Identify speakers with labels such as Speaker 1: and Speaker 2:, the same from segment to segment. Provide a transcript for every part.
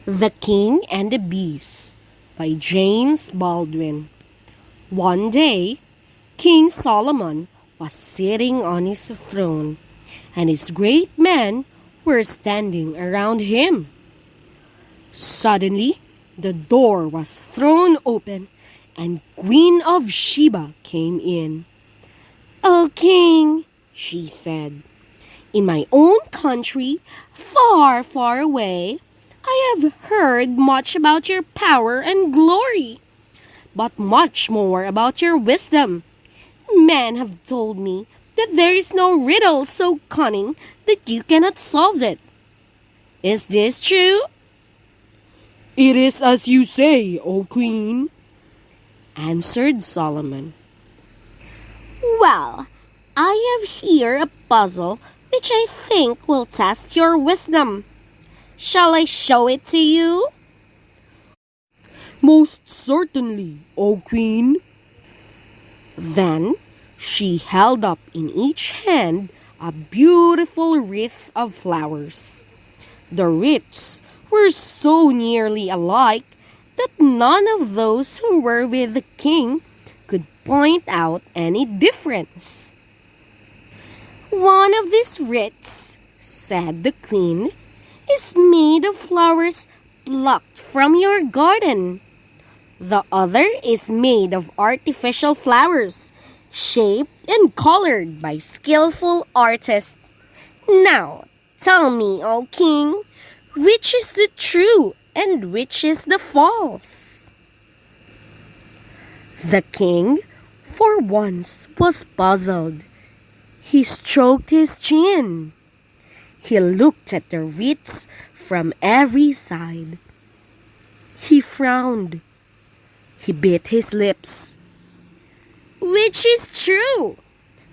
Speaker 1: The King and the Beast by James Baldwin. One day, King Solomon was sitting on his throne, and his great men were standing around him. Suddenly, the door was thrown open, and Queen of Sheba came in. "O King," she said, "in my own country, far, far away, I have heard much about your power and glory, but much more about your wisdom. Men have told me that there is no riddle so cunning that you cannot solve it. Is this true?" "It is as you say, O Queen," answered Solomon. "Well, I have here a puzzle which I think will test your wisdom. Shall I show it to you?" "Most certainly, O Queen." Then she held up in each hand a beautiful wreath of flowers. The wreaths were so nearly alike that none of those who were with the king could point out any difference. "One of these wreaths," said the queen, "is made of flowers plucked from your garden. The other is made of artificial flowers, shaped and colored by skillful artists. Now, tell me, O king, which is the true and which is the false?" The king, for once, was puzzled. He stroked his chin. He looked at the wreaths from every side. He frowned. He bit his lips. "Which is true?"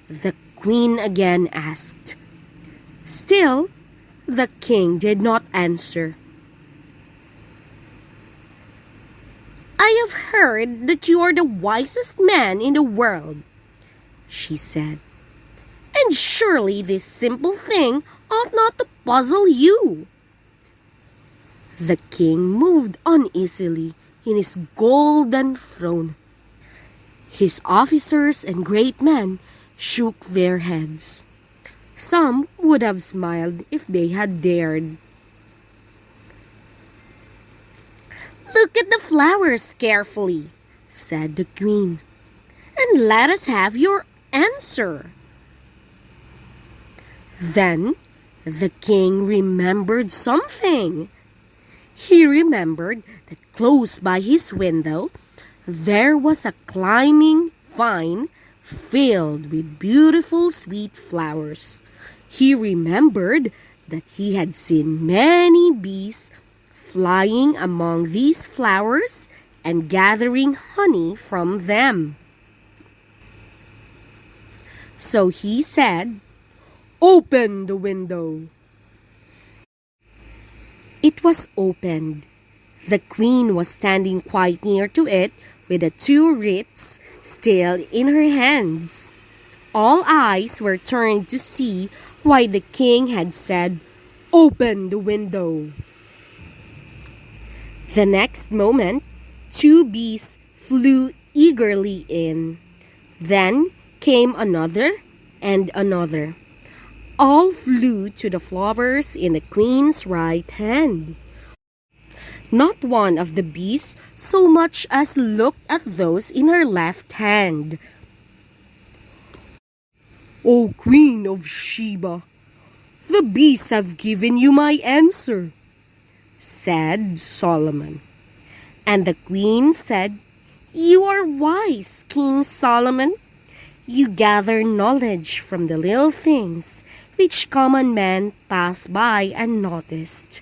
Speaker 1: the queen again asked. Still, the king did not answer. "I have heard that you are the wisest man in the world," she said. "And surely this simple thing ought not to puzzle you." The king moved uneasily in his golden throne. His officers and great men shook their heads. Some would have smiled if they had dared. "Look at the flowers carefully," said the queen, "and let us have your answer." Then the king remembered something. He remembered that close by his window there was a climbing vine filled with beautiful sweet flowers. He remembered that he had seen many bees flying among these flowers and gathering honey from them. So he said, "Open the window." It was opened. The queen was standing quite near to it with the two wreaths still in her hands. All eyes were turned to see why the king had said, "Open the window." The next moment, two bees flew eagerly in. Then came another and another. All flew to the flowers in the queen's right hand. Not one of the bees so much as looked at those in her left hand. "O Queen of Sheba, the bees have given you my answer," said Solomon. And the queen said, "You are wise, King Solomon. You gather knowledge from the little things which common men pass by unnoticed."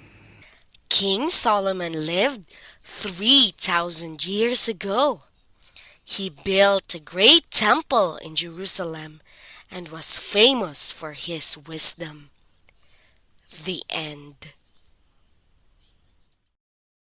Speaker 1: King Solomon lived 3,000 years ago. He built a great temple in Jerusalem and was famous for his wisdom. The end.